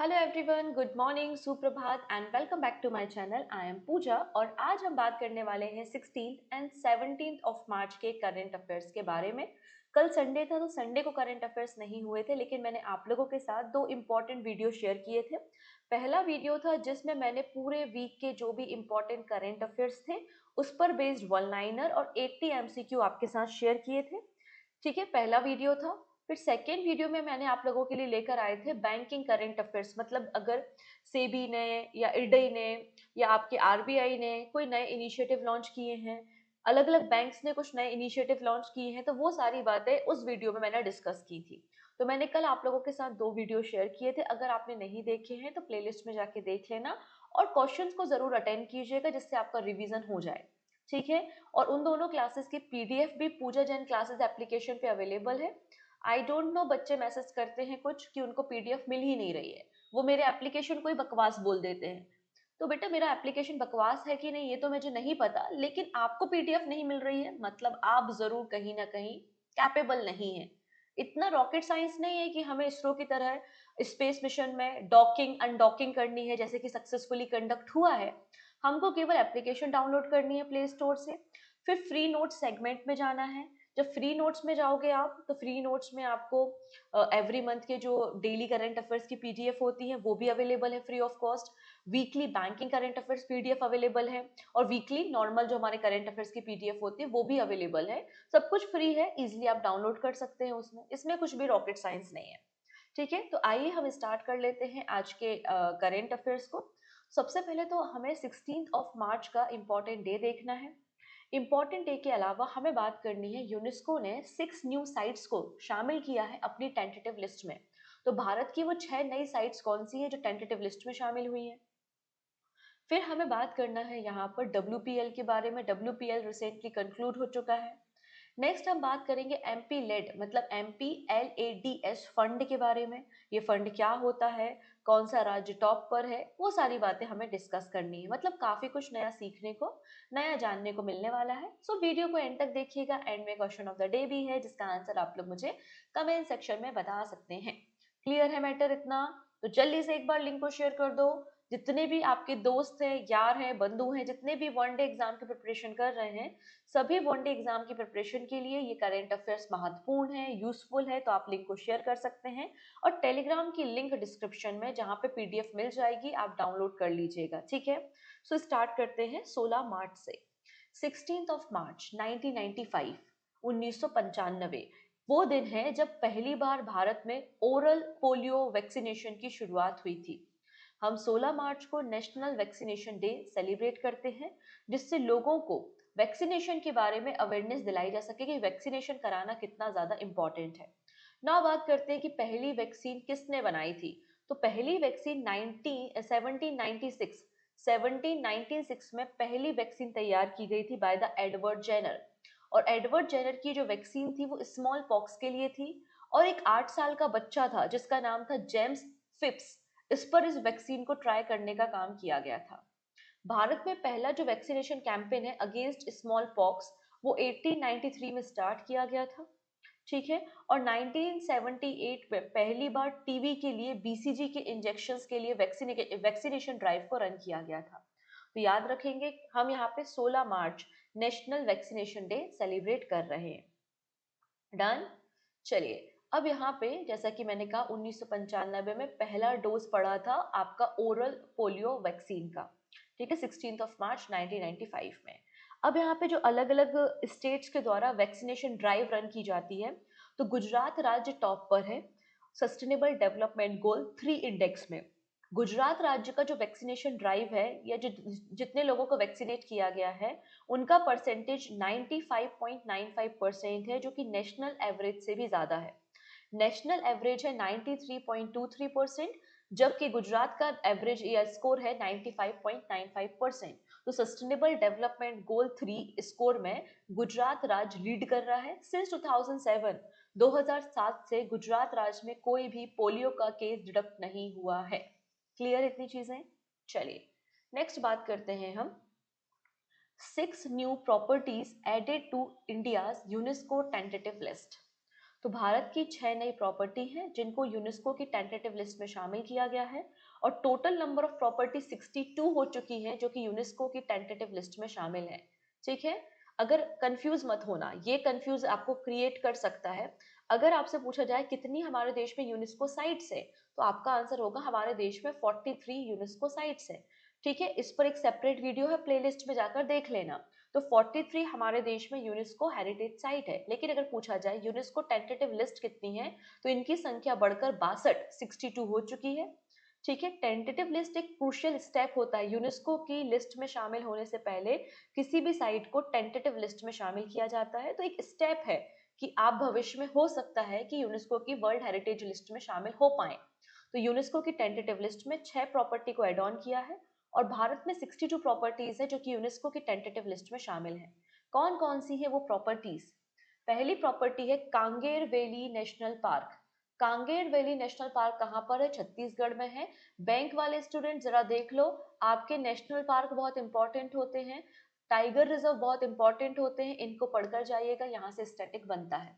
Hello everyone, good morning, सुप्रभात and welcome back to my channel. I am Pooja और आज हम बात करने वाले हैं 16th and 17th of March के करंट अफेयर्स के बारे में। कल संडे था तो संडे को करंट अफेयर्स नहीं हुए थे, लेकिन मैंने आप लोगों के साथ दो इम्पॉर्टेंट वीडियो शेयर किए थे। पहला वीडियो था जिसमें मैंने पूरे वीक के जो भी इम्पोर्टेंट करंट अफेयर्स थे उस पर बेस्ड वन लाइनर और 80 एमसीक्यू आपके साथ शेयर किए थे। ठीक है, पहला वीडियो था। फिर सेकेंड वीडियो में मैंने आप लोगों के लिए लेकर आए थे बैंकिंग करंट अफेयर्स, मतलब अगर सेबी ने या इरडई ने या आपके आरबीआई ने कोई नए इनिशिएटिव लॉन्च किए हैं, अलग अलग बैंक्स ने कुछ नए इनिशिएटिव लॉन्च किए हैं, तो वो सारी बातें उस वीडियो में मैंने डिस्कस की थी। तो मैंने कल आप लोगों के साथ दो वीडियो शेयर किए थे। अगर आपने नहीं देखे हैं तो प्लेलिस्ट में जाके देख लेना और क्वेश्चंस को जरूर अटेंड कीजिएगा जिससे आपका रिवीजन हो जाए। ठीक है, और उन दोनों क्लासेस की पीडीएफ भी पूजा जैन क्लासेस एप्लीकेशन पे अवेलेबल है। आई डोंट नो, बच्चे मैसेज करते हैं कुछ कि उनको पीडीएफ मिल ही नहीं रही है, वो मेरे एप्लीकेशन को ही बकवास बोल देते हैं। तो बेटा, मेरा एप्लीकेशन बकवास है कि नहीं ये तो मुझे नहीं पता, लेकिन आपको पीडीएफ नहीं मिल रही है मतलब आप जरूर कहीं ना कहीं कैपेबल नहीं है। इतना रॉकेट साइंस नहीं है कि हमें इसरो की तरह स्पेस मिशन में डॉकिंग अनडॉकिंग करनी है जैसे कि सक्सेसफुली कंडक्ट हुआ है। हमको केवल एप्लीकेशन डाउनलोड करनी है प्ले स्टोर से, फिर फ्री नोट्स सेगमेंट में जाना है। जब फ्री नोट्स में जाओगे आप तो फ्री नोट्स में आपको एवरी मंथ के जो डेली करंट अफेयर्स की पीडीएफ होती है वो भी अवेलेबल है free of cost. Weekly banking current affairs PDF available है और वीकली नॉर्मल जो हमारे करंट अफेयर्स की पीडीएफ होती है वो भी अवेलेबल है। सब कुछ फ्री है, इजिली आप डाउनलोड कर सकते हैं उसमें, इसमें कुछ भी रॉकेट साइंस नहीं है। ठीक है, तो आइए हम स्टार्ट कर लेते हैं आज के करंट अफेयर्स को। सबसे पहले तो हमें 16th ऑफ मार्च का इम्पोर्टेंट डे देखना है। इम्पोर्टेंट डे के अलावा हमें बात करनी है, यूनेस्को ने 6 न्यू साइट्स को शामिल किया है अपनी टेंटेटिव लिस्ट में। तो भारत की वो 6 नई साइट्स कौन सी है जो टेंटेटिव लिस्ट में शामिल हुई है। फिर हमें बात करना है यहाँ पर डब्ल्यूपीएल के बारे में। डब्ल्यूपीएल रिसेंटली कंक्लूड हो चुका है। नेक्स्ट हम बात करेंगे एमपी लेड मतलब MPLADS फंड के बारे में। ये फंड क्या होता है, कौन सा राज्य टॉप पर है, वो सारी बातें हमें डिस्कस करनी है। मतलब काफी कुछ नया सीखने को, नया जानने को मिलने वाला है। सो वीडियो को एंड तक देखिएगा। एंड में क्वेश्चन ऑफ द डे भी है जिसका आंसर आप लोग मुझे कमेंट सेक्शन में बता सकते हैं। क्लियर है मैटर इतना? तो जल्दी से एक बार लिंक को शेयर कर दो। जितने भी आपके दोस्त हैं, यार हैं, बंधु हैं, जितने भी वनडे एग्जाम की प्रिपरेशन कर रहे हैं, सभी वनडे एग्जाम की प्रिपरेशन के लिए ये करंट अफेयर्स महत्वपूर्ण है, यूजफुल है। तो आप लिंक को शेयर कर सकते हैं और टेलीग्राम की लिंक डिस्क्रिप्शन में जहां पे पीडीएफ मिल जाएगी आप डाउनलोड कर लीजिएगा। ठीक है, सो स्टार्ट करते हैं 16 मार्च से। 16 मार्च 1995, 1995 वो दिन है जब पहली बार भारत में ओरल पोलियो वैक्सीनेशन की शुरुआत हुई थी। हम 16 मार्च को नेशनल वैक्सीनेशन डे सेलिब्रेट करते हैं जिससे लोगों को वैक्सीनेशन के बारे में अवेयरनेस दिलाई जा सके कि वैक्सीनेशन कराना कितना ज्यादा इंपॉर्टेंट है। ना बात करते हैं कि पहली वैक्सीन किसने बनाई थी। तो पहली वैक्सीन 1796 में पहली वैक्सीन तैयार की गई थी बाय द एडवर्ड जेनर। और एडवर्ड जेनर की जो वैक्सीन थी वो स्मॉल पॉक्स के लिए थी। और एक 8 साल का बच्चा था जिसका नाम था जेम्स फिप्स, इस पर इस वैक्सीन को ट्राई करने का काम किया गया था। भारत में पहला जो वैक्सीनेशन कैंपेन है अगेंस्ट स्मॉल पॉक्स वो 1893 में स्टार्ट किया गया था। ठीक है, और 1978 में पहली बार टीबी के लिए बीसीजी के इंजेक्शंस के लिए वैक्सीनेशन ड्राइव को रन किया गया था। तो याद रखेंगे, हम यहाँ पे 16 मार्च नेशनल वैक्सीनेशन डे सेलिब्रेट कर रहे हैं। डन। चलिए, अब यहाँ पे जैसा कि मैंने कहा 1995 में पहला डोज पड़ा था आपका ओरल पोलियो वैक्सीन का। ठीक है, 16 मार्च 1995 में। अब यहाँ पे जो अलग अलग स्टेट्स के द्वारा वैक्सीनेशन ड्राइव रन की जाती है, तो गुजरात राज्य टॉप पर है सस्टेनेबल डेवलपमेंट गोल 3 इंडेक्स में। गुजरात राज्य का जो वैक्सीनेशन ड्राइव है या जो जितने लोगों को वैक्सीनेट किया गया है उनका परसेंटेज 95.95% है, जो कि नेशनल एवरेज से भी ज्यादा है। नेशनल एवरेज है 93.23%, जबकि गुजरात का एवरेज या स्कोर है 95.95%। तो सस्टेनेबल डेवलपमेंट गोल 3 स्कोर में गुजरात राज्य लीड कर रहा है। सिंस 2007 से गुजरात राज्य में कोई भी पोलियो का केस डिटेक्ट नहीं हुआ है। क्लियर इतनी चीजें? चलिए नेक्स्ट बात करते हैं हम। 6 new properties added to India's UNESCO tentative list. तो भारत की 6 नई प्रॉपर्टी हैं जिनको यूनेस्को की टेंटेटिव लिस्ट में शामिल किया गया है, और टोटल नंबर ऑफ प्रॉपर्टी 62 हो चुकी है जो कि यूनेस्को की टेंटेटिव लिस्ट में शामिल है। ठीक है, अगर कंफ्यूज मत होना, ये कंफ्यूज आपको क्रिएट कर सकता है। अगर आपसे पूछा जाए कितनी हमारे देश में यूनेस्को साइट्स है, तो आपका आंसर होगा हमारे देश में 43 यूनेस्को साइट्स है। ठीक है, इस पर एक सेपरेट वीडियो है, प्लेलिस्ट में जाकर देख लेना। तो 43 हमारे देश में यूनेस्को हेरिटेज साइट है। लेकिन अगर पूछा जाए यूनेस्को टेंटेटिव लिस्ट कितनी है, तो इनकी संख्या बढ़कर 62 हो चुकी है। ठीक है, टेंटेटिव लिस्ट एक क्रूशियल स्टेप होता है। यूनेस्को की लिस्ट में शामिल होने से पहले किसी भी साइट को टेंटेटिव लिस्ट में शामिल किया जाता है। तो एक स्टेप है कि आप भविष्य में हो सकता है कि यूनेस्को की वर्ल्ड हेरिटेज लिस्ट में शामिल हो पाए। तो यूनेस्को की टेंटेटिव लिस्ट में 6 प्रॉपर्टी को एड ऑन किया है, और भारत में 62 प्रॉपर्टीज है जो कि यूनेस्को की टेंटेटिव लिस्ट में शामिल है। कौन कौन सी है वो प्रॉपर्टीज? पहली प्रॉपर्टी है Kanger valley national park. Kanger valley national park कहाँ पर है? छत्तीसगढ़ में है। बैंक वाले स्टूडेंट जरा देख लो, आपके नेशनल पार्क बहुत इंपॉर्टेंट होते हैं, टाइगर रिजर्व बहुत इंपॉर्टेंट होते हैं, इनको पढ़कर जाइएगा, यहाँ से स्टैटिक बनता है।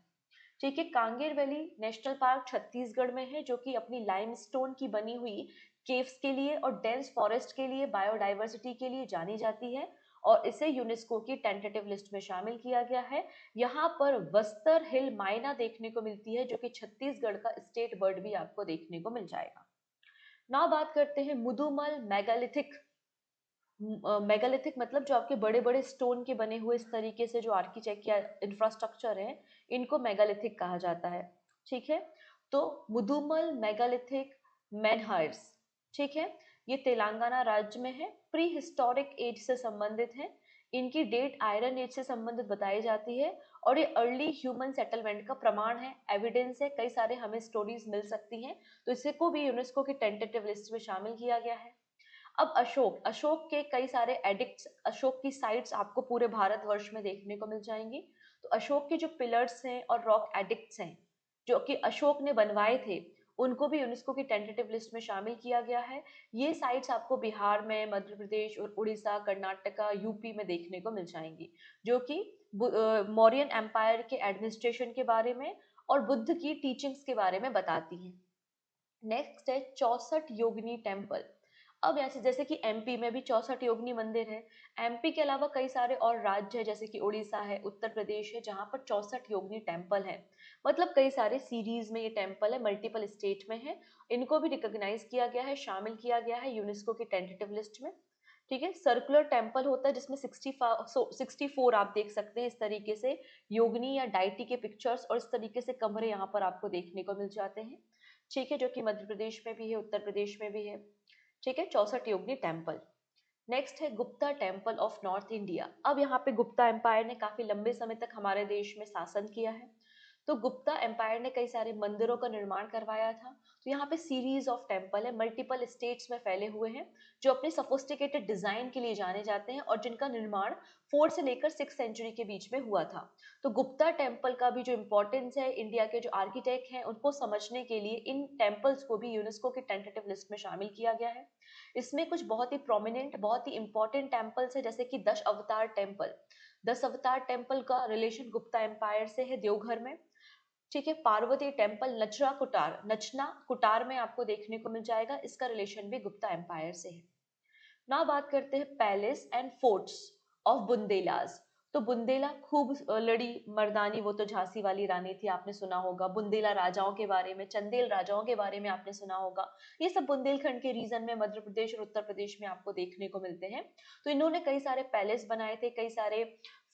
ठीक है, Kanger valley national park Chhattisgarh में है, जो कि अपनी लाइमस्टोन की बनी हुई केव्स के लिए और डेंस फॉरेस्ट के लिए, बायोडाइवर्सिटी के लिए जानी जाती है, और इसे यूनेस्को की टेंटेटिव लिस्ट में शामिल किया गया है। यहाँ पर वस्तर हिल माइना देखने को मिलती है, जो कि छत्तीसगढ़ का स्टेट बर्ड भी आपको देखने को मिल जाएगा। ना बात करते हैं मुदुमल मेगालिथिक। मेगालिथिक मतलब जो आपके बड़े बड़े स्टोन के बने हुए इस तरीके से जो आर्किटेक्ट या इंफ्रास्ट्रक्चर है, इनको मेगालिथिक कहा जाता है। ठीक है, तो मुदुमल मेगालिथिक मेनहर्स, ठीक है, ये तेलंगाना राज्य में है, प्री हिस्टोरिक एज से संबंधित है। इनकी डेट आयरन एज से संबंधित बताई जाती है, और ये अर्ली ह्यूमन सेटलमेंट का प्रमाण है, एविडेंस है, कई सारे हमें स्टोरीज मिल सकती हैं। तो इसे को भी यूनेस्को की टेंटेटिव लिस्ट में शामिल किया गया है। अब अशोक, अशोक के कई सारे एडिक्ट्स, अशोक की साइट्स आपको पूरे भारतवर्ष में देखने को मिल जाएंगी। तो अशोक के जो पिलर्स हैं और रॉक एडिक्ट्स हैं जो कि अशोक ने बनवाए थे, उनको भी यूनेस्को की टेंटेटिव लिस्ट में शामिल किया गया है। ये साइट्स आपको बिहार में, मध्य प्रदेश और उड़ीसा, कर्नाटका, यूपी में देखने को मिल जाएंगी, जो कि मौर्यन एम्पायर के एडमिनिस्ट्रेशन के बारे में और बुद्ध की टीचिंग्स के बारे में बताती हैं। नेक्स्ट है 64 योगिनी टेम्पल। अब ऐसे जैसे कि एमपी में भी 64 योगिनी मंदिर है, एमपी के अलावा कई सारे और राज्य है जैसे कि उड़ीसा है, उत्तर प्रदेश है, जहाँ पर 64 योगिनी टेम्पल है। मतलब कई सारे सीरीज में ये टेम्पल है, मल्टीपल स्टेट में है। इनको भी रिकॉग्नाइज किया गया है, शामिल किया गया है यूनेस्को की टेंटेटिव लिस्ट में। ठीक है, सर्कुलर टेम्पल होता है जिसमें 64 आप देख सकते हैं इस तरीके से योगिनी या डाइटी के पिक्चर्स, और इस तरीके से कमरे यहाँ पर आपको देखने को मिल जाते हैं। ठीक है, जो कि मध्य प्रदेश में भी है, उत्तर प्रदेश में भी है। ठीक है, 64 योगिनी टेम्पल। नेक्स्ट है Gupta temple of north India. अब यहाँ पे गुप्ता एम्पायर ने काफी लंबे समय तक हमारे देश में शासन किया है। तो गुप्ता एम्पायर ने कई सारे मंदिरों का निर्माण करवाया था। तो यहाँ पे सीरीज ऑफ टेम्पल है, मल्टीपल स्टेट्स में फैले हुए हैं, जो अपने सोफिस्टिकेटेड डिजाइन के लिए जाने जाते हैं और जिनका निर्माण 4 से लेकर 6 सेंचुरी के बीच में हुआ था। तो गुप्ता टेम्पल का भी जो इम्पोर्टेंस है, इंडिया के जो आर्किटेक्ट हैं उनको समझने के लिए इन टेम्पल्स को भी यूनेस्को की टेंटेटिव लिस्ट में शामिल किया गया है। इसमें कुछ बहुत ही प्रोमिनेंट, बहुत ही इंपॉर्टेंट टेम्पल्स है, जैसे कि 10 अवतार टेम्पल। 10 अवतार टेम्पल का रिलेशन गुप्ता एम्पायर से है, देवघर में। ठीक है, पार्वती टेम्पल नचरा कुटार, नचना कुटार में आपको देखने को मिल जाएगा, इसका रिलेशन भी गुप्ता एम्पायर से है। ना बात करते हैं palace and forts of Bundelas. तो बुंदेला खूब लड़ी मर्दानी, वो तो झांसी वाली रानी थी, आपने सुना होगा। बुंदेला राजाओं के बारे में, चंदेल राजाओं के बारे में आपने सुना होगा। ये सब बुंदेलखंड के रीजन में मध्य प्रदेश और उत्तर प्रदेश में आपको देखने को मिलते हैं। तो इन्होंने कई सारे पैलेस बनाए थे, कई सारे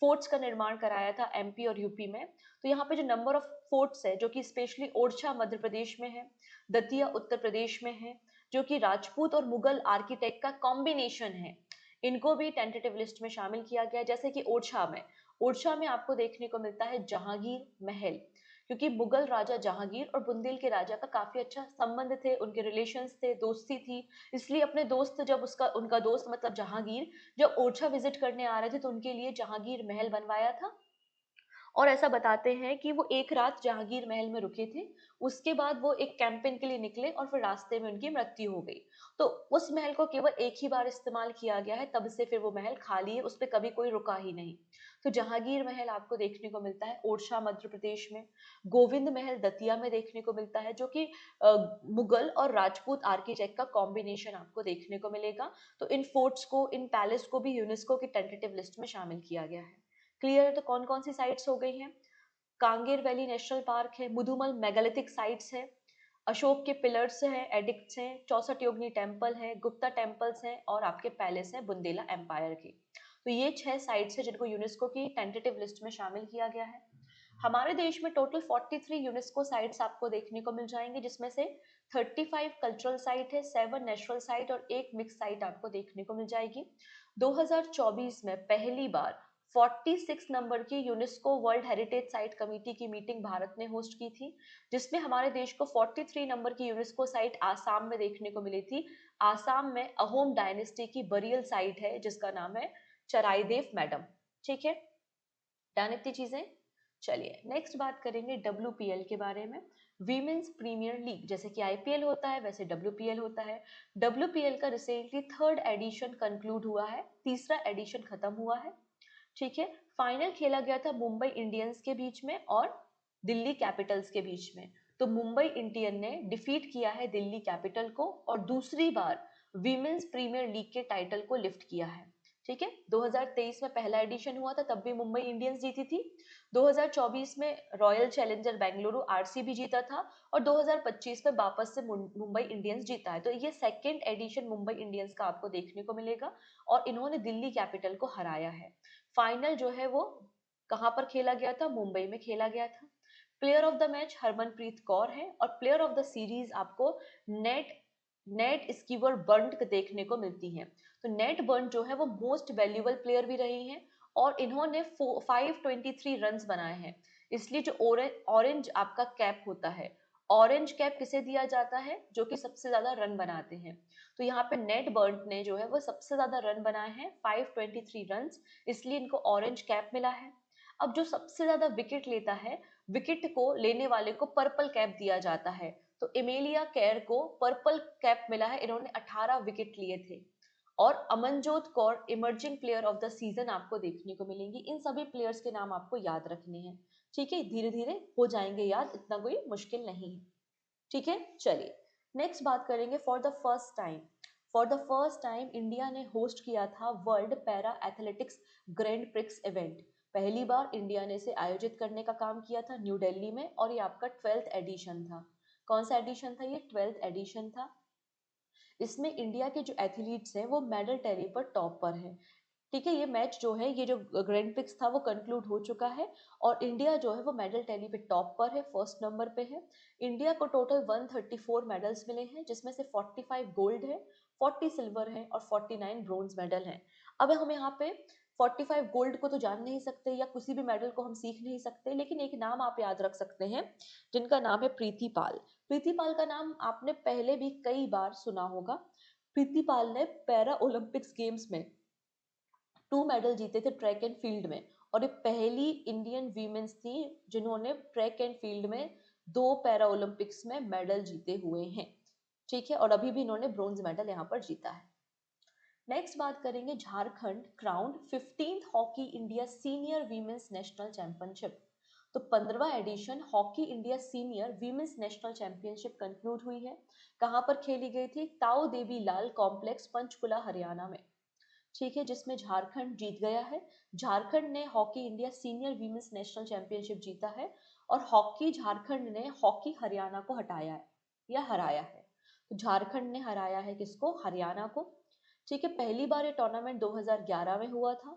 फोर्ट्स का निर्माण कराया था एमपी और यूपी में। तो यहाँ पे जो नंबर ऑफ फोर्ट्स है, जो कि स्पेशली ओरछा मध्य प्रदेश में है, दतिया उत्तर प्रदेश में है, जो कि राजपूत और मुगल आर्किटेक्ट का कॉम्बिनेशन है, इनको भी टेंटेटिव लिस्ट में शामिल किया गया। जैसे कि ओरछा में आपको देखने को मिलता है जहांगीर महल, क्योंकि मुगल राजा जहांगीर और बुंदेल के राजा का काफी अच्छा संबंध थे, उनके रिलेशंस थे, दोस्ती थी। इसलिए अपने दोस्त, जब उसका उनका दोस्त मतलब जहांगीर जब ओरछा विजिट करने आ रहे थे, तो उनके लिए जहांगीर महल बनवाया था। और ऐसा बताते हैं कि वो एक रात जहांगीर महल में रुके थे, उसके बाद वो एक कैंपेन के लिए निकले और फिर रास्ते में उनकी मृत्यु हो गई। तो उस महल को केवल एक ही बार इस्तेमाल किया गया है, तब से फिर वो महल खाली है, उस पर कभी कोई रुका ही नहीं। तो जहांगीर महल आपको देखने को मिलता है ओरछा मध्य प्रदेश में। गोविंद महल दतिया में देखने को मिलता है, जो कि मुगल और राजपूत आर्किटेक्ट का कॉम्बिनेशन आपको देखने को मिलेगा। तो इन फोर्ट्स को, इन पैलेस को भी यूनेस्को की टेंटेटिव लिस्ट में शामिल किया गया है। क्लियर है? तो कौन कौन सी साइट्स हो गई हैं? कांगेर वैली नेशनल पार्क है, मुदुमल मेगालिथिक साइट्स है, अशोक के पिलर्स हैं, एडिक्ट्स हैं, 64 योगिनी टेम्पल है, गुप्ता टेम्पल्स हैं और आपके पैलेस हैं बुंदेला एम्पायर के। तो ये 6 साइट्स है जिनको यूनेस्को की टेंटेटिव लिस्ट में शामिल किया गया है। हमारे देश में टोटल 43 यूनेस्को साइट्स आपको देखने को मिल जाएंगे, जिसमें से 35 कल्चरल साइट है, 7 नेचुरल साइट और एक मिक्स साइट आपको देखने को मिल जाएगी। 2024 में पहली बार 46 नंबर की UNESCO world heritage site committee की मीटिंग भारत ने होस्ट की थी, जिसमें हमारे देश को 43 नंबर की यूनेस्को साइट आसाम में देखने को मिली थी। आसाम में अहोम डायनेस्टी की बरियल साइट है जिसका नाम है चराइदेव मैडम। ठीक है, डन इतनी चीजें। चलिए नेक्स्ट बात करेंगे WPL के बारे में। वीमेंस प्रीमियर लीग, जैसे कि IPL होता है वैसे WPL होता है। WPL का रिसेंटली 3rd एडिशन कंक्लूड हुआ है, तीसरा एडिशन खत्म हुआ है। ठीक है, फाइनल खेला गया था मुंबई इंडियंस के बीच में और दिल्ली कैपिटल्स के बीच में। तो मुंबई इंडियन ने डिफीट किया है दिल्ली कैपिटल को और दूसरी बार वीमेंस प्रीमियर लीग के टाइटल को लिफ्ट किया है। ठीक है, 2023 में पहला एडिशन हुआ था, तब भी मुंबई इंडियंस जीती थी। 2024 में रॉयल चैलेंजर बेंगलुरु RCB जीता था और 2025 में वापस से मुंबई इंडियंस जीता है। तो ये सेकेंड एडिशन मुंबई इंडियंस का आपको देखने को मिलेगा और इन्होंने दिल्ली कैपिटल को हराया है। फाइनल जो है वो कहां पर खेला गया था? मुंबई में खेला गया था। Player of the match Harmanpreet Kaur है और प्लेयर ऑफ द सीरीज आपको नेट नेट स्कीवर बर्ट देखने को मिलती है। तो नेट बर्ट जो है वो मोस्ट वैल्यूएबल प्लेयर भी रही हैं और इन्होंने 523 रन्स बनाए हैं। इसलिए जो ऑरेंज आपका कैप होता है, ऑरेंज कैप किसे दिया जाता है? जो कि सबसे ज्यादा रन बनाते हैं। तो यहाँ पे नेट बर्ट ने जो है वो सबसे ज्यादा रन बनाए हैं, 523 रन्स, इसलिए इनको ऑरेंज कैप मिला है। अब जो सबसे ज्यादा विकेट लेता है, विकेट को लेने वाले को पर्पल कैप दिया जाता है। तो एमेलिया केयर को पर्पल कैप मिला है, इन्होंने 18 विकेट लिए थे। और Amanjot Kaur emerging player of the season आपको देखने को मिलेंगी। इन सभी प्लेयर्स के नाम आपको याद रखने हैं। ठीक है, धीरे धीरे हो जाएंगे याद, इतना कोई मुश्किल नहीं है। ठीक है, चलिए नेक्स्ट बात करेंगे। For the first time India ने होस्ट किया था world para athletics grand prix event. पहली बार इंडिया ने इसे आयोजित करने का काम किया था न्यू दिल्ली में और ये आपका 12th एडिशन था। कौन सा एडिशन था? ये 12th एडिशन था। इसमें इंडिया के जो एथलीट्स हैं वो मेडल टैली पर टॉप पर हैं। ठीक है, ये मैच जो है, ये जो ग्रैंड प्रिक्स था वो कंक्लूड हो चुका है और इंडिया जो है वो मेडल टैली पे टॉप पर है, फर्स्ट नंबर पे है। इंडिया को टोटल 134 मेडल्स मिले हैं, जिसमें से 45 गोल्ड है, 40 सिल्वर है और 49 ब्रोंज मेडल हैं। अब हम यहाँ पे 45 गोल्ड को तो जान नहीं सकते या किसी भी मेडल को हम सीख नहीं सकते, लेकिन एक नाम आप याद रख सकते हैं जिनका नाम है प्रीति पाल। प्रीति पाल का नाम आपने पहले भी कई बार सुना होगा। प्रीति पाल ने पैरा ओलंपिक्स गेम्स में 2 मेडल जीते थे ट्रैक एंड फील्ड में और ये पहली इंडियन वीमेंस थी जिन्होंने ट्रैक एंड फील्ड में 2 पैरा ओलंपिक्स में मेडल जीते हुए हैं। ठीक है, और अभी भी इन्होंने ब्रोंज मेडल यहाँ पर जीता है। नेक्स्ट बात करेंगे Jharkhand crowned 15th hockey India senior women's national championship. तो 15वां edition hockey India senior women's national championship concluded हुई है। कहां पर खेली गई थी? ताऊ देवी लाल कॉम्प्लेक्स, पंचकुला, हरियाणा में। ठीक है, जिसमें झारखंड जीत गया है। झारखंड ने hockey India senior women's national championship जीता है और हॉकी झारखंड ने हॉकी हरियाणा को हटाया है या हराया है। तो झारखंड ने हराया है किसको? हरियाणा को। ठीक है, पहली बार ये टूर्नामेंट 2011 में हुआ था।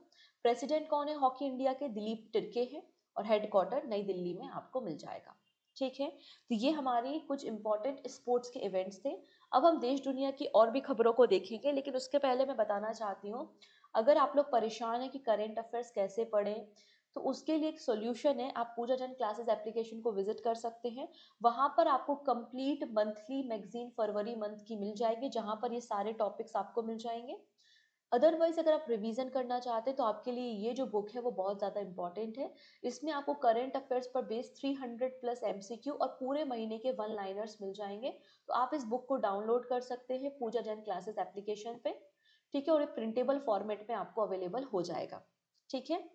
प्रेसिडेंट कौन है हॉकी इंडिया के? दिलीप तिर्के हैं और हेडक्वार्टर नई दिल्ली में आपको मिल जाएगा। ठीक है, तो ये हमारी कुछ इंपॉर्टेंट स्पोर्ट्स के इवेंट्स थे। अब हम देश दुनिया की और भी खबरों को देखेंगे, लेकिन उसके पहले मैं बताना चाहती हूँ, अगर आप लोग परेशान हैं कि करंट अफेयर्स कैसे पढ़ें, तो उसके लिए एक सॉल्यूशन है। आप पूजा जन क्लासेस एप्लीकेशन को विजिट कर सकते हैं। वहां पर आपको कंप्लीट मंथली मैगजीन फरवरी मंथ की मिल जाएगी, जहां पर ये सारे टॉपिक्स आपको मिल जाएंगे। अदरवाइज अगर आप रिवीजन करना चाहते हैं तो आपके लिए ये जो बुक है वो बहुत ज़्यादा इंपॉर्टेंट है। इसमें आपको करंट अफेयर्स पर बेस्ड 300 प्लस एमसीक्यू और पूरे महीने के वन लाइनर्स मिल जाएंगे। तो आप इस बुक को डाउनलोड कर सकते हैं पूजा जैन क्लासेस एप्लीकेशन पे, ठीक है, और ये प्रिंटेबल फॉर्मेट में आपको अवेलेबल हो जाएगा, ठीक है।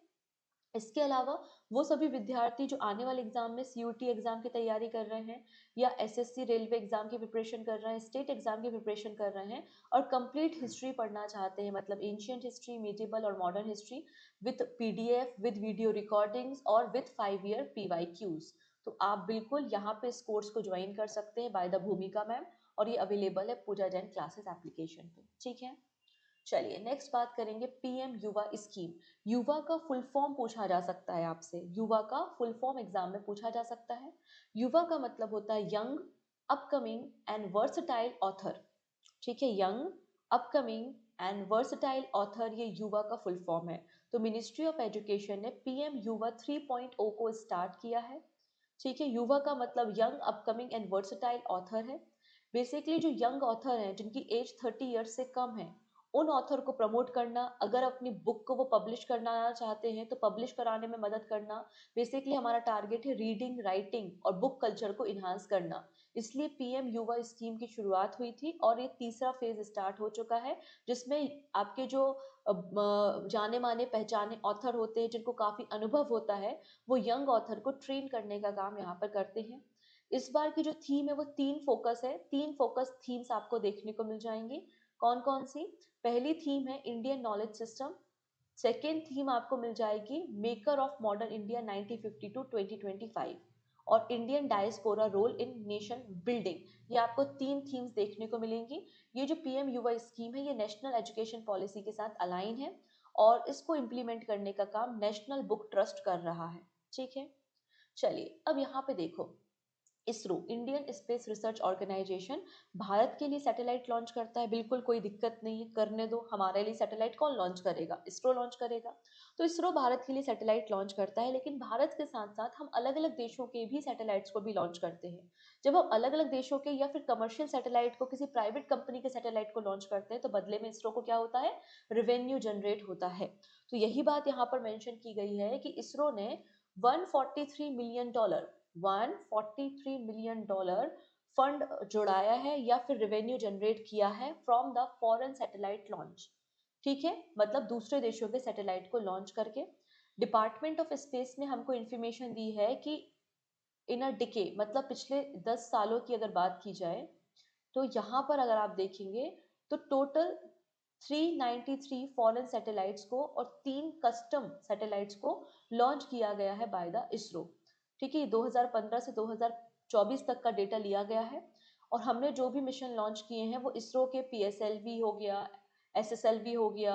इसके अलावा वो सभी विद्यार्थी जो आने वाले एग्जाम में सीयूटी एग्जाम की तैयारी कर रहे हैं या एसएससी रेलवे एग्जाम की प्रिपरेशन कर रहे हैं, स्टेट एग्जाम की प्रिपरेशन कर रहे हैं और कंप्लीट हिस्ट्री पढ़ना चाहते हैं, मतलब एंशियंट हिस्ट्री, मीडिएवल और modern history with PDF, with video recordings और विद 5 ईयर पीवाईक्यूज, तो आप बिल्कुल यहाँ पे इस कोर्स को ज्वाइन कर सकते हैं बाय द भूमिका मैम, और ये अवेलेबल है पूजा जैन क्लासेस एप्लीकेशन पे, ठीक है। चलिए नेक्स्ट बात करेंगे पीएम युवा स्कीम। युवा का फुल फॉर्म पूछा जा सकता है आपसे, युवा का फुल फॉर्म एग्जाम में पूछा जा सकता है। युवा का मतलब होता है young, upcoming and versatile author, ठीक है, young, upcoming and versatile author, ये युवा का फुल फॉर्म है। तो मिनिस्ट्री ऑफ एजुकेशन ने पीएम युवा 3.0 को स्टार्ट किया है, ठीक है। युवा का मतलब young, upcoming and versatile author है। बेसिकली जो यंग ऑथर हैं जिनकी एज 30 ईयर्स से कम है, उन ऑथर को प्रमोट करना, अगर अपनी बुक को वो पब्लिश करना चाहते हैं तो पब्लिश कराने में मदद करना। बेसिकली हमारा टारगेट है रीडिंग, राइटिंग और बुक कल्चर को इन्हांस करना। इसलिए पीएम युवा स्कीम की शुरुआत हुई थी और ये तीसरा फेज स्टार्ट हो चुका है, जिसमें आपके जो जाने माने पहचाने ऑथर होते हैं जिनको काफ़ी अनुभव होता है, वो यंग ऑथर को ट्रेन करने का काम यहाँ पर करते हैं। इस बार की जो थीम है वो 3 फोकस है, 3 फोकस थीम्स आपको देखने को मिल जाएंगी। कौन कौन सी? पहली थीम है Indian knowledge system, second theme आपको मिल जाएगी maker of modern India 1950 to 2025 और Indian diaspora role in nation building. ये आपको 3 थीम्स देखने को मिलेंगी। ये जो पीएम युवा स्कीम है ये नेशनल एजुकेशन पॉलिसी के साथ अलाइन है और इसको इम्प्लीमेंट करने का काम नेशनल बुक ट्रस्ट कर रहा है, ठीक है। चलिए अब यहाँ पे देखो, ISRO, Indian space research organization, Bharat के लिए सैटेलाइट लॉन्च करता है, बिल्कुल कोई दिक्कत नहीं है, करने दो, हमारे लिए सैटेलाइट कौन लॉन्च करेगा? इसरो लॉन्च करेगा। तो इसरो भारत के लिए सैटेलाइट लॉन्च करता है, लेकिन भारत के साथ साथ हम अलग अलग देशों के भी सैटेलाइट्स को भी लॉन्च करते हैं। जब हम अलग अलग देशों के या फिर कमर्शियल सैटेलाइट को किसी प्राइवेट कंपनी के सैटेलाइट को लॉन्च करते हैं तो बदले में इसरो को क्या होता है? रेवेन्यू जनरेट होता है। तो यही बात यहाँ पर मेंशन की गई है कि इसरो ने $143 मिलियन, $143 मिलियन फंड जुड़ाया है या फिर रेवेन्यू जनरेट किया है from the foreign satellite launch, ठीक है, मतलब दूसरे देशों के सैटेलाइट को लॉन्च करके। डिपार्टमेंट ऑफ स्पेस ने हमको इंफॉर्मेशन दी है कि इन अ डिके, मतलब पिछले 10 सालों की अगर बात की जाए तो यहाँ पर अगर आप देखेंगे तो टोटल 393 फॉरेन सैटेलाइट्स को और 3 कस्टम सैटेलाइट्स को लॉन्च किया गया है बाय द इसरो, ठीक है। 2015 से 2024 तक का डेटा लिया गया है और हमने जो भी मिशन लॉन्च किए हैं वो इसरो के पीएसएलवी हो गया, एसएसएलवी हो गया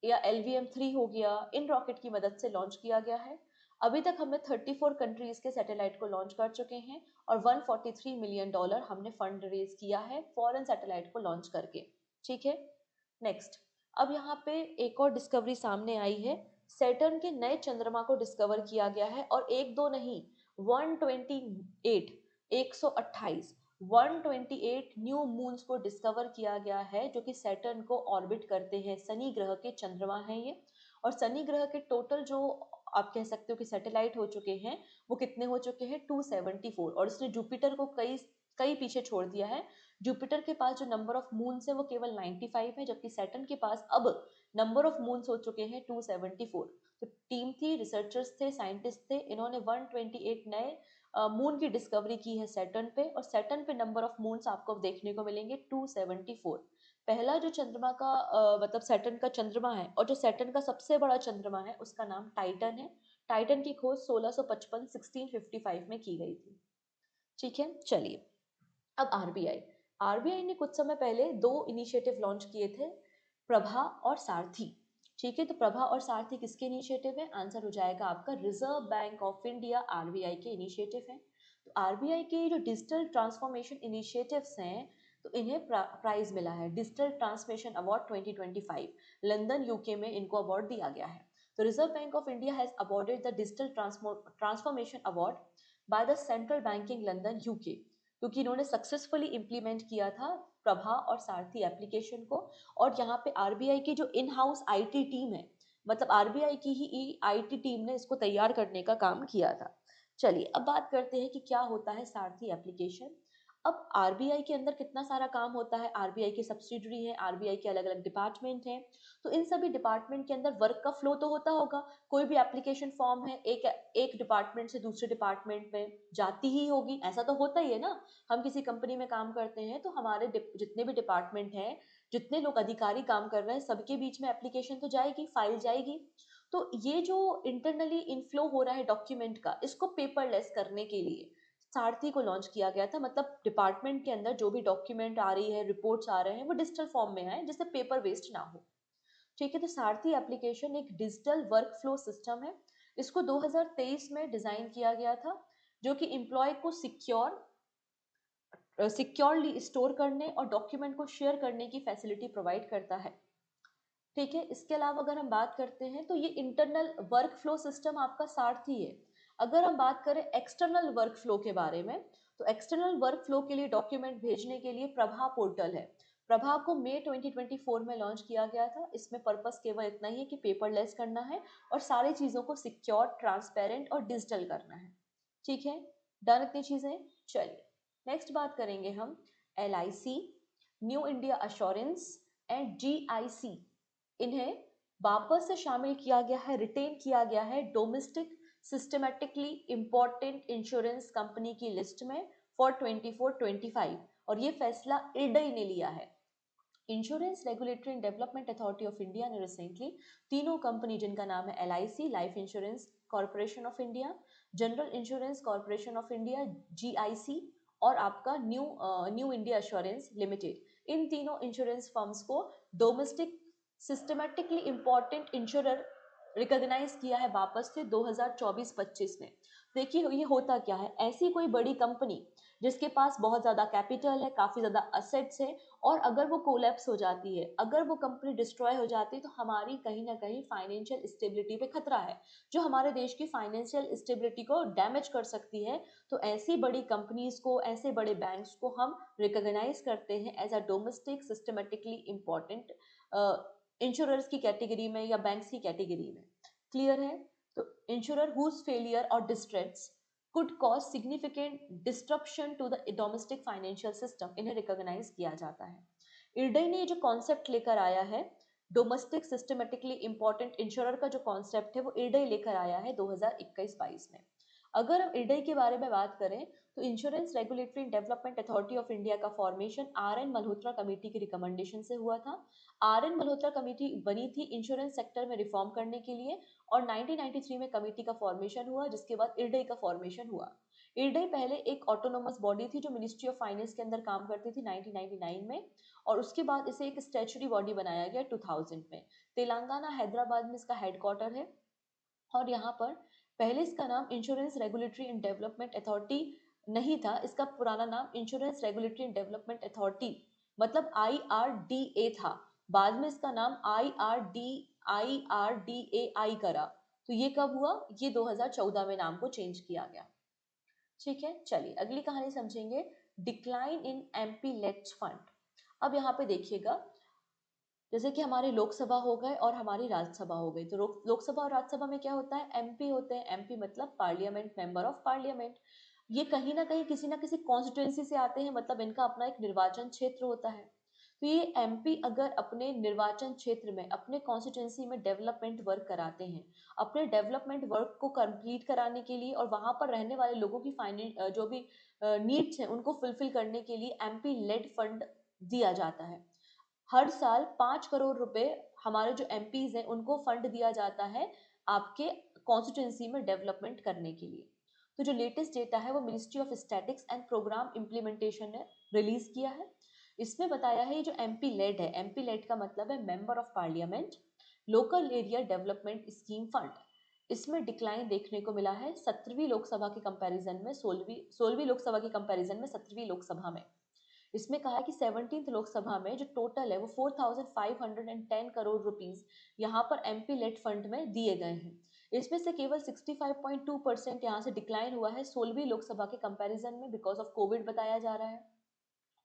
या LVM-3 हो गया, इन रॉकेट की मदद से लॉन्च किया गया है। अभी तक हमने 34 कंट्रीज के सैटेलाइट को लॉन्च कर चुके हैं और $143 मिलियन हमने फंड रेज किया है फॉरेन सैटेलाइट को लॉन्च करके, ठीक है। नेक्स्ट, अब यहाँ पे एक और डिस्कवरी सामने आई है, सैटर्न के नए चंद्रमा को डिस्कवर किया गया है और एक दो नहीं, 128 128 128 न्यू मून्स को डिस्कवर किया गया है जो कि सैटर्न को ऑर्बिट करते हैं, शनि ग्रह के चंद्रमा हैं ये। और शनि ग्रह के टोटल जो आप कह सकते हो कि सैटेलाइट हो चुके हैं वो कितने हो चुके हैं? 274, और इसने जुपिटर को कई कई पीछे छोड़ दिया है। जुपिटर के पास जो नंबर ऑफ मून्स है वो केवल 95 है, जबकि सैटर्न के पास अब नंबर ऑफ मून्स हो चुके हैं 274। तो टीम थी, रिसर्चर्स थे, साइंटिस्ट थे, इन्होंने 128 नए मून की डिस्कवरी की है सैटर्न पे, और सैटर्न पे नंबर ऑफ मून्स आपको देखने को मिलेंगे 274। पहला जो चंद्रमा का मतलब सैटर्न का चंद्रमा है और जो सैटर्न का सबसे बड़ा चंद्रमा है उसका नाम टाइटन है। टाइटन की खोज 1655 1655 में की गई थी, ठीक है। चलिए अब आरबीआई, आरबीआई ने कुछ समय पहले 2 इनिशिएटिव लॉन्च किए थे, प्रभा और सारथी, ठीक है। तो प्रभा और सारथी किसके इनिशिएटिव है? आंसर हो जाएगा आपका reserve bank of India, RBI के इनिशिएटिव है। तो आरबीआई के जो डिजिटल ट्रांसफॉर्मेशन इनिशिएटिव्स हैं तो इन्हें प्राइज मिला है, digital transformation award 2025, London UK में इनको अवार्ड दिया गया है। तो reserve bank of India has awarded the digital transformation award by the central banking London UK क्योंकि इन्होंने सक्सेसफुली इम्प्लीमेंट किया था प्रभा और सारथी एप्लीकेशन को। और यहाँ पे आरबीआई की जो इन हाउस आईटी टीम है, मतलब आरबीआई की ही आईटी टीम ने इसको तैयार करने का काम किया था। चलिए अब बात करते हैं कि क्या होता है सारथी एप्लीकेशन। अब आरबीआई के अंदर कितना सारा काम होता है, आरबीआई की सब्सिडरी है, आरबीआई के अलग अलग डिपार्टमेंट हैं, तो इन सभी डिपार्टमेंट के अंदर वर्क का फ्लो तो होता होगा। कोई भी एप्लीकेशन फॉर्म है एक एक डिपार्टमेंट से दूसरे डिपार्टमेंट में जाती ही होगी, ऐसा तो होता ही है ना। हम किसी कंपनी में काम करते हैं तो हमारे जितने भी डिपार्टमेंट हैं, जितने लोग अधिकारी काम कर रहे हैं, सबके बीच में एप्लीकेशन तो जाएगी, फाइल जाएगी। तो ये जो इंटरनली इनफ्लो हो रहा है डॉक्यूमेंट का, इसको पेपरलेस करने के लिए सारथी को लॉन्च किया गया था। मतलब डिपार्टमेंट के अंदर जो भी डॉक्यूमेंट आ रही है, रिपोर्ट्स आ रहे हैं, वो डिजिटल फॉर्म में आए जिससे पेपर वेस्ट ना हो। ठीक है, तो सारथी एप्लीकेशन एक डिजिटल वर्क फ्लो सिस्टम है। इसको 2023 में डिजाइन किया गया था, जो कि एम्प्लॉय को सिक्योरली स्टोर करने और डॉक्यूमेंट को शेयर करने की फैसिलिटी प्रोवाइड करता है। ठीक है, इसके अलावा अगर हम बात करते हैं तो ये इंटरनल वर्क फ्लो सिस्टम आपका सारथी है। अगर हम बात करें एक्सटर्नल वर्क फ्लो के बारे में, तो एक्सटर्नल वर्क फ्लो के लिए डॉक्यूमेंट भेजने के लिए प्रभा पोर्टल है। प्रभा को मई 2024 में लॉन्च किया गया था। इसमें पर्पस केवल इतना ही है कि पेपरलेस करना है और सारी चीज़ों को सिक्योर, ट्रांसपेरेंट और डिजिटल करना है। ठीक है, डन इतनी चीज़ें। चलिए नेक्स्ट बात करेंगे हम L I C, new India assurance and GIC। इन्हें वापस से शामिल किया गया है, रिटेन किया गया है domestic systematically important insurance company की लिस्ट में फॉर 24-25। और ये फैसला IRDAI ने लिया है। Insurance regulatory and development authority of India ने रिसेंटली तीनों कंपनी, जिनका नाम है LIC life insurance corporation of India, general insurance corporation of India GIC, और आपका न्यू इंडिया एश्योरेंस लिमिटेड, इन तीनों इंश्योरेंस फर्म्स को domestic systematically important insurer recognize किया है वापस से 2024-25 में। देखिए ये होता क्या है, ऐसी कोई बड़ी कंपनी जिसके पास बहुत ज़्यादा कैपिटल है, काफ़ी ज़्यादा असेट्स है, और अगर वो कोलैप्स हो जाती है, अगर वो कंपनी डिस्ट्रॉय हो जाती है, तो हमारी कहीं ना कहीं फाइनेंशियल स्टेबिलिटी पे खतरा है, जो हमारे देश की फाइनेंशियल स्टेबिलिटी को डैमेज कर सकती है। तो ऐसी बड़ी कंपनीज को, ऐसे बड़े बैंक्स को हम रिकॉग्नाइज करते हैं as a domestic systematically important insurers की कैटेगरी में या बैंक्स की कैटेगरी में। क्लियर है? तो इंश्योरर हुज फेलियर और distress could cause significant disruption to the domestic financial system, इन्हें रिकॉग्नाइज किया जाता है। IRDAI ने जो कॉन्सेप्ट लेकर आया है, डोमेस्टिक सिस्टमेटिकली इंपॉर्टेंट इंश्योरर का जो कॉन्सेप्ट है, वो IRDAI लेकर आया है 2021-22 में। अगर हम IRDAI के बारे में बात करें, तो insurance regulatory and development authority of India का फॉर्मेशन RN मल्होत्रा कमेटी की रिकमेंडेशन से हुआ था। RN मल्होत्रा कमेटी बनी थी इंश्योरेंस सेक्टर में रिफॉर्म करने के लिए, और 1993 में कमेटी का फॉर्मेशन हुआ, जिसके बाद IRDAI का फॉर्मेशन हुआ। IRDAI पहले एक ऑटोनोमस बॉडी थी जो मिनिस्ट्री ऑफ फाइनेंस के अंदर काम करती थी 1999 में, और उसके बाद इसे एक स्टैच्यूटरी बॉडी बनाया गया 2000 में। तेलंगाना हैदराबाद में इसका हेडक्वार्टर है। और यहाँ पर पहले इसका नाम insurance regulatory and development authority नहीं था, इसका पुराना नाम insurance regulatory and development authority मतलब IRDA था। बाद में इसका नाम IRDAI करा। तो ये कब हुआ? ये 2014 में नाम को चेंज किया गया। ठीक है, चलिए अगली कहानी समझेंगे, decline in MP let's fund. अब यहाँ पे देखिएगा, जैसे कि हमारे लोकसभा हो गए और हमारी राज्यसभा हो गई, तो लोकसभा और राज्यसभा में क्या होता है, MP होते हैं। MP मतलब पार्लियामेंट, मेंबर ऑफ पार्लियामेंट। ये कहीं ना किसी कॉन्स्टिट्यूएंसी से आते हैं, मतलब इनका अपना एक निर्वाचन क्षेत्र होता है। तो ये MP अगर अपने निर्वाचन क्षेत्र में, अपने कॉन्स्टिट्यूएंसी में डेवलपमेंट वर्क कराते हैं, अपने डेवलपमेंट वर्क को कंप्लीट कराने के लिए और वहां पर रहने वाले लोगों की फाइनेंस जो भी नीड्स हैं उनको फुलफिल करने के लिए MP लेड फंड दिया जाता है। हर साल 5 करोड़ रुपए हमारे जो MPs हैं उनको फंड दिया जाता है आपके कॉन्स्टिट्यूंसी में डेवलपमेंट करने के लिए। तो जो लेटेस्ट डेटा है वो ministry of statics and programme implementation ने रिलीज किया है। इसमें बताया है ये जो MP लेड है, MP लेड का मतलब है member of parliament local area development scheme fund. इसमें डिक्लाइन देखने को मिला है 17वीं लोकसभा के कंपैरिजन में, 16वीं लोकसभा की कंपैरिजन में 17वीं लोकसभा में। इसमें कहा है कि 17th लोकसभा में जो टोटल है वो 4510 करोड़ रुपीस यहाँ पर MP लेट फंड में दिए गए हैं। इसमें से केवल 65.2% यहाँ से डिक्लाइन हुआ है 16वीं लोकसभा के कंपैरिजन में, बिकॉज ऑफ कोविड बताया जा रहा है।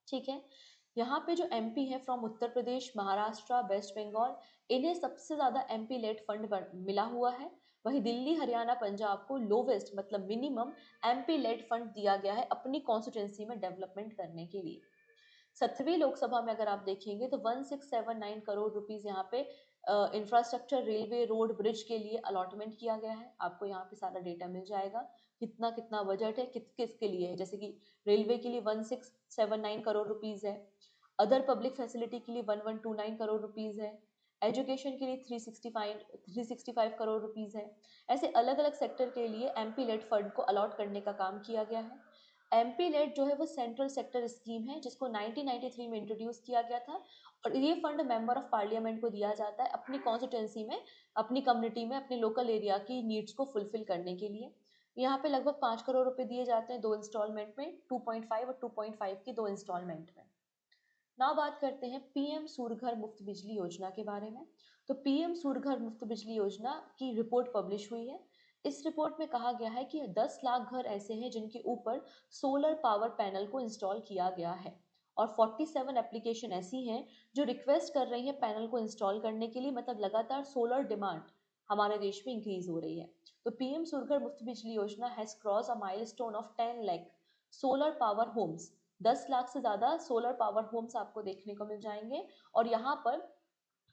ठीक है, यहाँ पे जो एमपी है फ्रॉम उत्तर प्रदेश, महाराष्ट्र, वेस्ट बंगाल, इन्हें सबसे ज्यादा एमपी लेड फंड मिला हुआ है। वहीं दिल्ली, हरियाणा, पंजाब को लोवेस्ट मतलब मिनिमम एमपी लेड फंड दिया गया है अपनी कॉन्स्टिट्यूंसी में डेवलपमेंट करने के लिए। 17वीं लोकसभा में अगर आप देखेंगे तो 1679 करोड़ रुपीस यहाँ पे इंफ्रास्ट्रक्चर, रेलवे, रोड, ब्रिज के लिए अलॉटमेंट किया गया है। आपको यहाँ पे सारा डेटा मिल जाएगा, कितना कितना बजट है, किस किस के लिए है। जैसे कि रेलवे के लिए 1679 करोड़ रुपीस है, अदर पब्लिक फैसिलिटी के लिए 1129 करोड़ रुपीस है, एजुकेशन के लिए 365 करोड़ रुपीस है। ऐसे अलग अलग सेक्टर के लिए एमपी लेड फंड को अलॉट करने का काम किया गया है। एमपी लेड जो है वो सेंट्रल सेक्टर स्कीम है जिसको 1993 में इंट्रोड्यूस किया गया था, और ये फंड मेंबर ऑफ पार्लियामेंट को दिया जाता है अपनी कॉन्स्टिट्यूंसी में, अपनी कम्युनिटी में, अपने लोकल एरिया की नीड्स को फुलफिल करने के लिए। यहाँ पे लगभग 5 करोड़ रुपए दिए जाते हैं 2 इंस्टॉलमेंट में, 2.5 और 2.5 की 2 इंस्टॉलमेंट में। नाउ बात करते हैं पीएम सूर्य घर मुफ्त बिजली योजना के बारे में। तो पीएम सूर्य घर मुफ्त बिजली योजना की रिपोर्ट पब्लिश हुई है। इस रिपोर्ट में कहा गया है कि 10 लाख घर ऐसे हैं जिनके ऊपर सोलर पावर पैनल को इंस्टॉल किया गया है, और 47 एप्लीकेशन ऐसी हैं जो रिक्वेस्ट कर रही हैं पैनल को इंस्टॉल करने के लिए। मतलब लगातार सोलर डिमांड हमारे देश में इंक्रीज हो रही है। तो पीएम सूर्य घर Muft Bijli Yojana has cross a milestone of 10 lakh solar power homes. 10 lakh से ज्यादा सोलर पावर होम्स आपको देखने को मिल जाएंगे। और यहाँ पर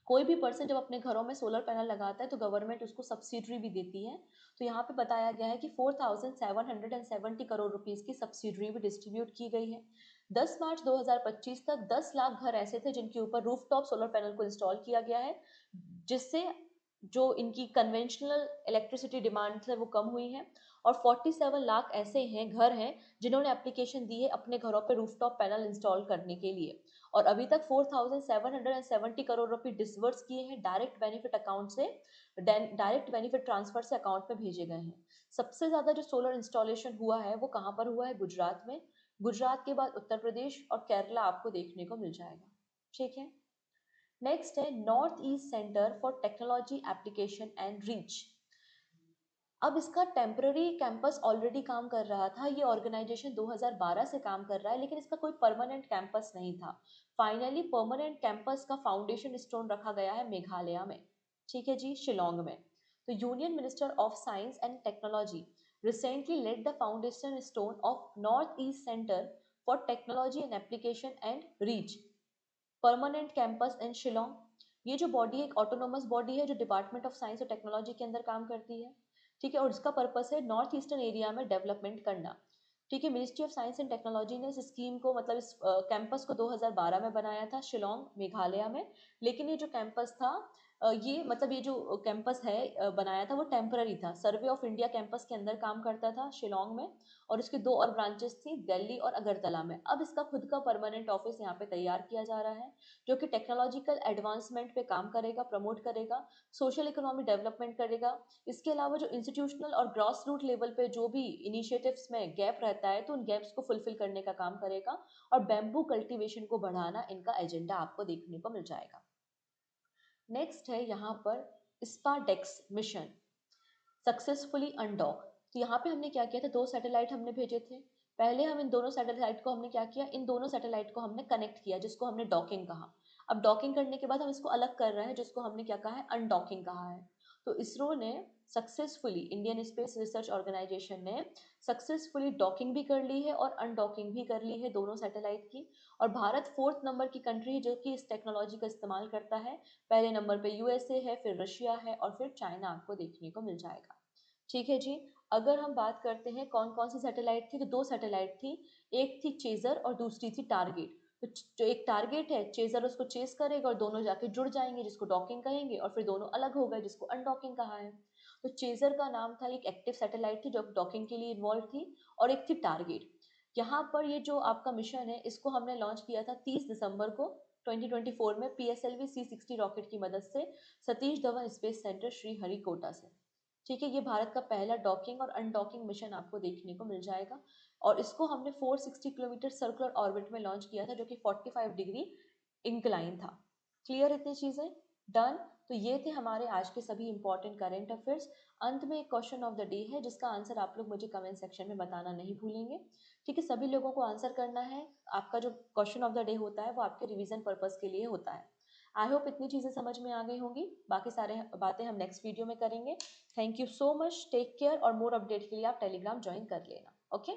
कोई भी पर्सन जब अपने घरों में सोलर पैनल लगाता है तो गवर्नमेंट उसको सब्सिडी भी देती है। तो यहाँ पे बताया गया है कि 4770 करोड़ रुपीस की सब्सिडी भी डिस्ट्रीब्यूट की गई है। 10 मार्च 2025 तक 10 लाख घर ऐसे थे जिनके ऊपर रूफटॉप सोलर पैनल को इंस्टॉल किया गया है, जिससे जो इनकी कन्वेंशनल इलेक्ट्रिसिटी डिमांड है वो कम हुई है। और 47 लाख ऐसे हैं घर हैं जिन्होंने एप्लीकेशन दी है अपने घरों पे रूफटॉप पैनल इंस्टॉल करने के लिए। और अभी तक 4770 करोड़ रुपए डिसवर्स किए हैं डायरेक्ट बेनिफिट अकाउंट से, डायरेक्ट बेनिफिट ट्रांसफर से अकाउंट में भेजे गए हैं। सबसे ज्यादा जो सोलर इंस्टॉलेशन हुआ है वो कहाँ पर हुआ है? गुजरात में। गुजरात के बाद उत्तर प्रदेश और केरला आपको देखने को मिल जाएगा। ठीक है, नेक्स्ट है north east centre for technology application and reach. अब इसका टेम्पररी कैंपस ऑलरेडी काम कर रहा था, ये ऑर्गेनाइजेशन 2012 से काम कर रहा है, लेकिन इसका कोई परमानेंट कैंपस नहीं था। फाइनली परमानेंट कैंपस का फाउंडेशन स्टोन रखा गया है मेघालय में। ठीक है जी, शिलोंग में। तो union minister of science and technology recently laid the foundation stone of north east centre for technology and application and reach permanent campus in Shillong. ये जो बॉडी एक ऑटोनोमस बॉडी है जो डिपार्टमेंट ऑफ साइंस और टेक्नोलॉजी के अंदर काम करती है। ठीक है, और इसका पर्पस है नॉर्थ ईस्टर्न एरिया में डेवलपमेंट करना। ठीक है, ministry of science and technology ने इस स्कीम को मतलब इस कैंपस को 2012 में बनाया था शिलोंग मेघालय में। लेकिन ये जो कैंपस था ये मतलब ये जो कैंपस है बनाया था वो टेम्पररी था। सर्वे ऑफ इंडिया कैंपस के अंदर काम करता था शिलोंग में, और इसके 2 और ब्रांचेस थी दिल्ली और अगरतला में। अब इसका खुद का परमानेंट ऑफिस यहाँ पे तैयार किया जा रहा है जो कि टेक्नोलॉजिकल एडवांसमेंट पे काम करेगा, प्रमोट करेगा, सोशल इकोनॉमी डेवलपमेंट करेगा। इसके अलावा जो इंस्टीट्यूशनल और ग्रॉस रूट लेवल पे जो भी इनिशिएटिव्स में गैप रहता है तो उन गैप्स को फुलफिल करने का काम करेगा, और बैम्बू कल्टीवेशन को बढ़ाना इनका एजेंडा आपको देखने को मिल जाएगा। नेक्स्ट है यहाँ पर स्पाडेक्स मिशन सक्सेसफुली अनडॉक। तो यहाँ पे हमने क्या किया था, 2 सैटेलाइट हमने भेजे थे। पहले हम इन दोनों सैटेलाइट को हमने क्या किया, इन दोनों सैटेलाइट को हमने कनेक्ट किया जिसको हमने डॉकिंग कहा। अब डॉकिंग करने के बाद हम इसको अलग कर रहे हैं जिसको हमने क्या कहा है, अनडॉकिंग कहा है। तो इसरो ने successfully, Indian space research organization ने सक्सेसफुली डॉकिंग भी कर ली है और अनडॉकिंग भी कर ली है दोनों सैटेलाइट की। और भारत 4th नंबर की कंट्री है जो कि इस टेक्नोलॉजी का इस्तेमाल करता है। पहले नंबर पे यूएसए है, फिर रशिया है, और फिर चाइना आपको देखने को मिल जाएगा। ठीक है जी, अगर हम बात करते हैं कौन कौन सी सैटेलाइट थी, तो 2 सैटेलाइट थी। एक थी चेजर और दूसरी थी टारगेट। तो जो एक टारगेट है, चेजर उसको चेस करेगा और दोनों जाके जुड़ जाएंगे जिसको डॉकिंग कहेंगे, और फिर दोनों अलग हो गए जिसको अनडॉकिंग कहा है। तो चेजर का नाम था, एक एक्टिव सैटेलाइट थी जो डॉकिंग के लिए इन्वॉल्व थी, और एक थी टारगेट। यहाँ पर ये जो आपका मिशन है इसको हमने लॉन्च किया था 30 दिसंबर को 2024 में PSLV C60 रॉकेट की मदद से सतीश धवन स्पेस सेंटर श्रीहरिकोटा से। ठीक है, ये भारत का पहला डॉकिंग और अनडॉकिंग मिशन आपको देखने को मिल जाएगा, और इसको हमने 460 किलोमीटर सर्कुलर ऑर्बिट में लॉन्च किया था जो कि 45 डिग्री इंक्लाइन था। क्लियर इतनी चीजें? डन। तो ये थे हमारे आज के सभी इंपॉर्टेंट करेंट अफेयर्स। अंत में एक क्वेश्चन ऑफ द डे है जिसका आंसर आप लोग मुझे कमेंट सेक्शन में बताना नहीं भूलेंगे। ठीक है, सभी लोगों को आंसर करना है। आपका जो क्वेश्चन ऑफ द डे होता है वो आपके रिवीजन पर्पस के लिए होता है। आई होप इतनी चीज़ें समझ में आ गई होंगी। बाकी सारे बातें हम नेक्स्ट वीडियो में करेंगे। Thank you so much, take care, और मोर अपडेट के लिए आप टेलीग्राम ज्वाइन कर लेना। ओके।